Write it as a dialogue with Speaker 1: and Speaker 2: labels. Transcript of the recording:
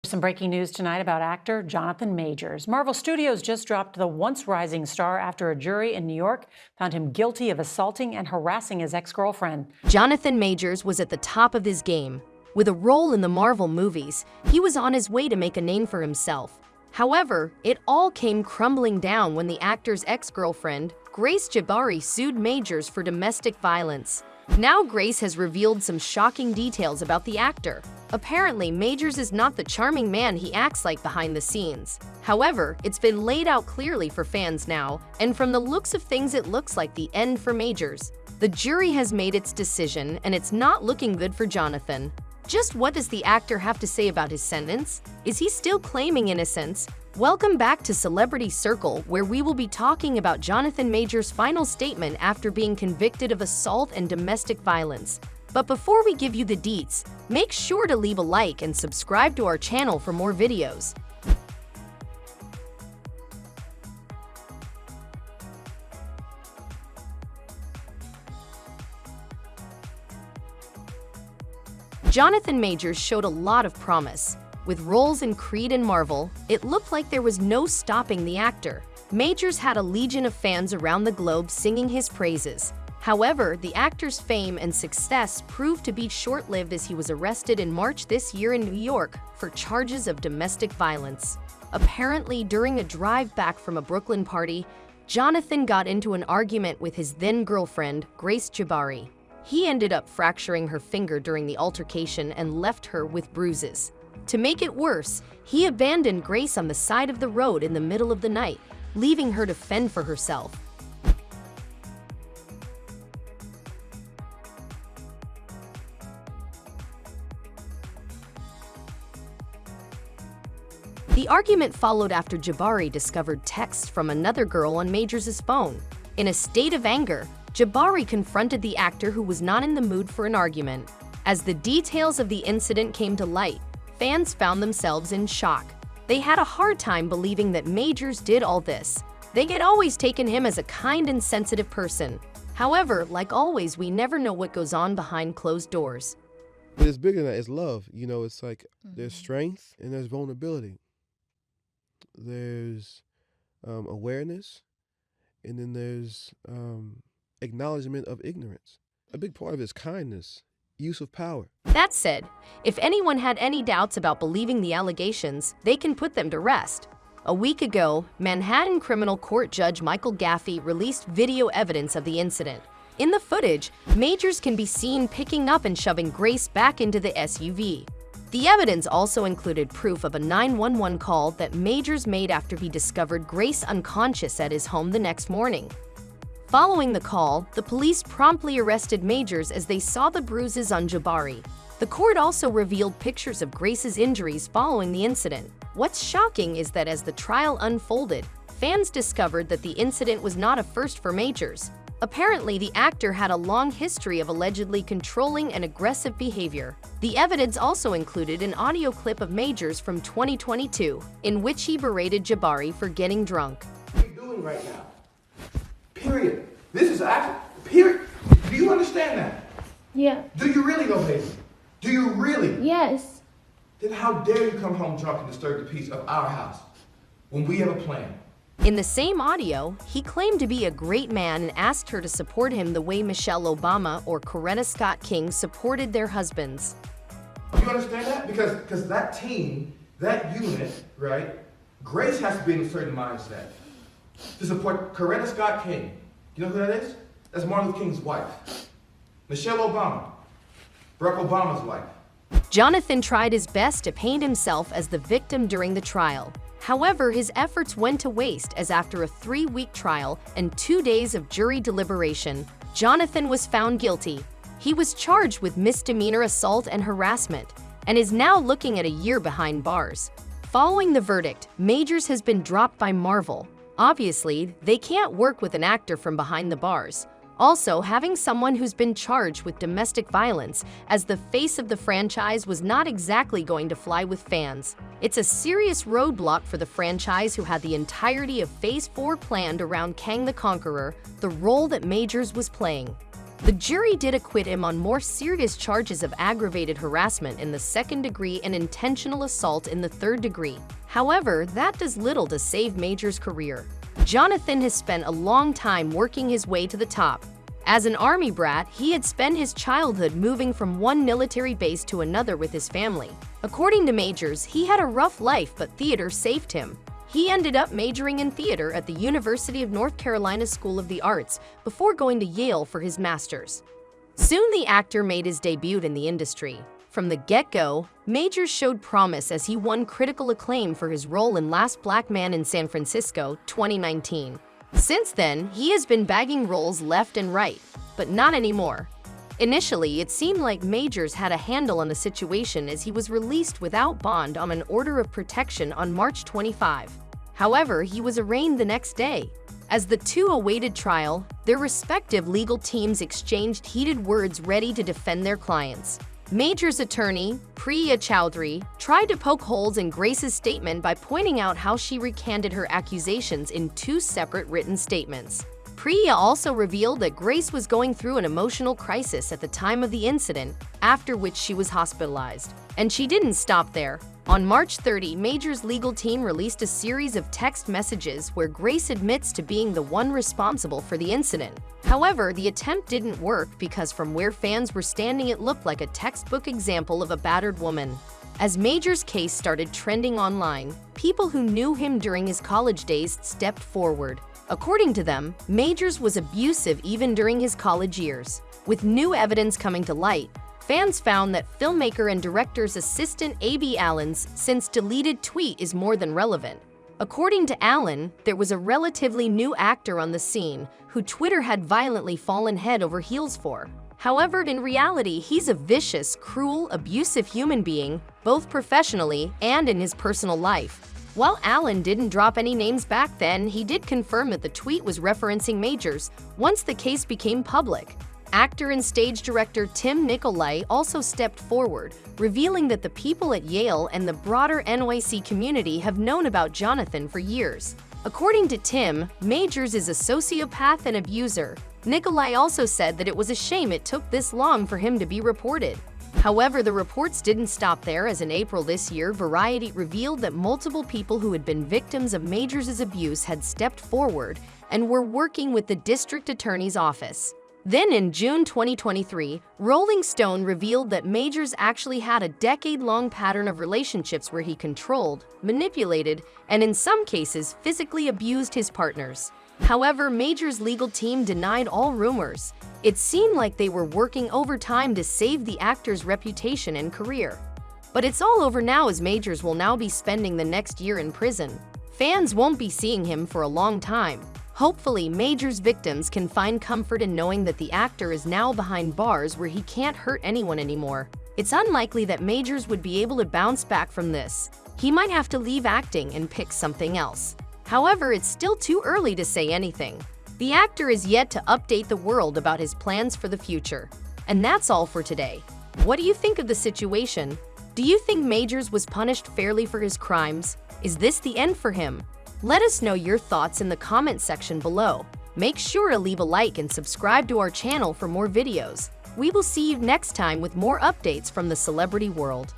Speaker 1: Some breaking news tonight about actor Jonathan Majors. Marvel Studios just dropped the once rising star after a jury in New York found him guilty of assaulting and harassing his ex-girlfriend.
Speaker 2: Jonathan Majors was at the top of his game. With a role in the Marvel movies, he was on his way to make a name for himself. However, it all came crumbling down when the actor's ex-girlfriend, Grace Jabbari, sued Majors for domestic violence. Now Grace has revealed some shocking details about the actor. Apparently, Majors is not the charming man he acts like behind the scenes. However, it's been laid out clearly for fans now, and from the looks of things it looks like the end for Majors. The jury has made its decision, and it's not looking good for Jonathan. Just what does the actor have to say about his sentence? Is he still claiming innocence? Welcome back to Celebrity Circle, where we will be talking about Jonathan Majors' final statement after being convicted of assault and domestic violence. But before we give you the deets, make sure to leave a like and subscribe to our channel for more videos. Jonathan Majors showed a lot of promise. With roles in Creed and Marvel, it looked like there was no stopping the actor. Majors had a legion of fans around the globe singing his praises. However, the actor's fame and success proved to be short-lived as he was arrested in March this year in New York for charges of domestic violence. Apparently, during a drive back from a Brooklyn party, Jonathan got into an argument with his then-girlfriend, Grace Jabbari. He ended up fracturing her finger during the altercation and left her with bruises. To make it worse, he abandoned Grace on the side of the road in the middle of the night, leaving her to fend for herself. The argument followed after Jabbari discovered texts from another girl on Majors' phone. In a state of anger, Jabbari confronted the actor, who was not in the mood for an argument. As the details of the incident came to light, fans found themselves in shock. They had a hard time believing that Majors did all this. They had always taken him as a kind and sensitive person. However, like always, we never know what goes on behind closed doors.
Speaker 3: But it's bigger than that. It's love. You know, it's like there's strength and there's vulnerability. There's awareness, and then there's acknowledgement of ignorance. A big part of it is kindness, use of power.
Speaker 2: That said, if anyone had any doubts about believing the allegations, they can put them to rest. A week ago, Manhattan criminal court judge Michael Gaffey released video evidence of the incident. In the footage, Majors can be seen picking up and shoving Grace back into the SUV. The evidence also included proof of a 911 call that Majors made after he discovered Grace unconscious at his home the next morning. Following the call, the police promptly arrested Majors as they saw the bruises on Jabbari. The court also revealed pictures of Grace's injuries following the incident. What's shocking is that as the trial unfolded, fans discovered that the incident was not a first for Majors. Apparently, the actor had a long history of allegedly controlling and aggressive behavior. The evidence also included an audio clip of Majors from 2022, in which he berated Jabbari for getting drunk.
Speaker 4: What are you doing right now? Period. This is actually, period. Do you understand that?
Speaker 5: Yeah.
Speaker 4: Do you really though, baby? Do you really?
Speaker 5: Yes.
Speaker 4: Then how dare you come home drunk and disturb the peace of our house when we have a plan?
Speaker 2: In the same audio, he claimed to be a great man and asked her to support him the way Michelle Obama or Coretta Scott King supported their husbands.
Speaker 4: You understand that? Because that team, that unit, right? Grace has to be in a certain mindset to support Coretta Scott King. You know who that is? That's Martin Luther King's wife. Michelle Obama, Barack Obama's wife.
Speaker 2: Jonathan tried his best to paint himself as the victim during the trial. However, his efforts went to waste as after a 3-week trial and 2 days of jury deliberation, Jonathan was found guilty. He was charged with misdemeanor assault and harassment and is now looking at a year behind bars. Following the verdict, Majors has been dropped by Marvel. Obviously, they can't work with an actor from behind the bars. Also, having someone who's been charged with domestic violence as the face of the franchise was not exactly going to fly with fans. It's a serious roadblock for the franchise, who had the entirety of Phase 4 planned around Kang the Conqueror, the role that Majors was playing. The jury did acquit him on more serious charges of aggravated harassment in the second degree and intentional assault in the third degree. However, that does little to save Majors' career. Jonathan has spent a long time working his way to the top. As an Army brat, he had spent his childhood moving from one military base to another with his family. According to Majors, he had a rough life, but theater saved him. He ended up majoring in theater at the University of North Carolina School of the Arts before going to Yale for his master's. Soon the actor made his debut in the industry. From the get-go, Majors showed promise as he won critical acclaim for his role in Last Black Man in San Francisco, 2019. Since then, he has been bagging roles left and right, but not anymore. Initially, it seemed like Majors had a handle on the situation as he was released without bond on an order of protection on March 25. However, he was arraigned the next day. As the two awaited trial, their respective legal teams exchanged heated words ready to defend their clients. Majors' attorney, Priya Chowdhury, tried to poke holes in Grace's statement by pointing out how she recanted her accusations in two separate written statements. Priya also revealed that Grace was going through an emotional crisis at the time of the incident, after which she was hospitalized. And she didn't stop there. On March 30, Majors' legal team released a series of text messages where Grace admits to being the one responsible for the incident. However, the attempt didn't work because from where fans were standing, it looked like a textbook example of a battered woman. As Majors' case started trending online, people who knew him during his college days stepped forward. According to them, Majors was abusive even during his college years. With new evidence coming to light, fans found that filmmaker and director's assistant A.B. Allen's since deleted tweet is more than relevant. According to Allen, there was a relatively new actor on the scene who Twitter had violently fallen head over heels for. However, in reality, he's a vicious, cruel, abusive human being, both professionally and in his personal life. While Allen didn't drop any names back then, he did confirm that the tweet was referencing Majors once the case became public. Actor and stage director Tim Nicolai also stepped forward, revealing that the people at Yale and the broader NYC community have known about Jonathan for years. According to Tim, Majors is a sociopath and abuser. Nicolai also said that it was a shame it took this long for him to be reported. However, the reports didn't stop there, as in April this year, Variety revealed that multiple people who had been victims of Majors' abuse had stepped forward and were working with the district attorney's office. Then in June 2023, Rolling Stone revealed that Majors actually had a decade-long pattern of relationships where he controlled, manipulated, and in some cases physically abused his partners. However, Majors' legal team denied all rumors. It seemed like they were working overtime to save the actor's reputation and career. But it's all over now, as Majors will now be spending the next year in prison. Fans won't be seeing him for a long time. Hopefully, Majors' victims can find comfort in knowing that the actor is now behind bars where he can't hurt anyone anymore. It's unlikely that Majors would be able to bounce back from this. He might have to leave acting and pick something else. However, it's still too early to say anything. The actor is yet to update the world about his plans for the future. And that's all for today. What do you think of the situation? Do you think Majors was punished fairly for his crimes? Is this the end for him? Let us know your thoughts in the comment section below. Make sure to leave a like and subscribe to our channel for more videos. We will see you next time with more updates from the celebrity world.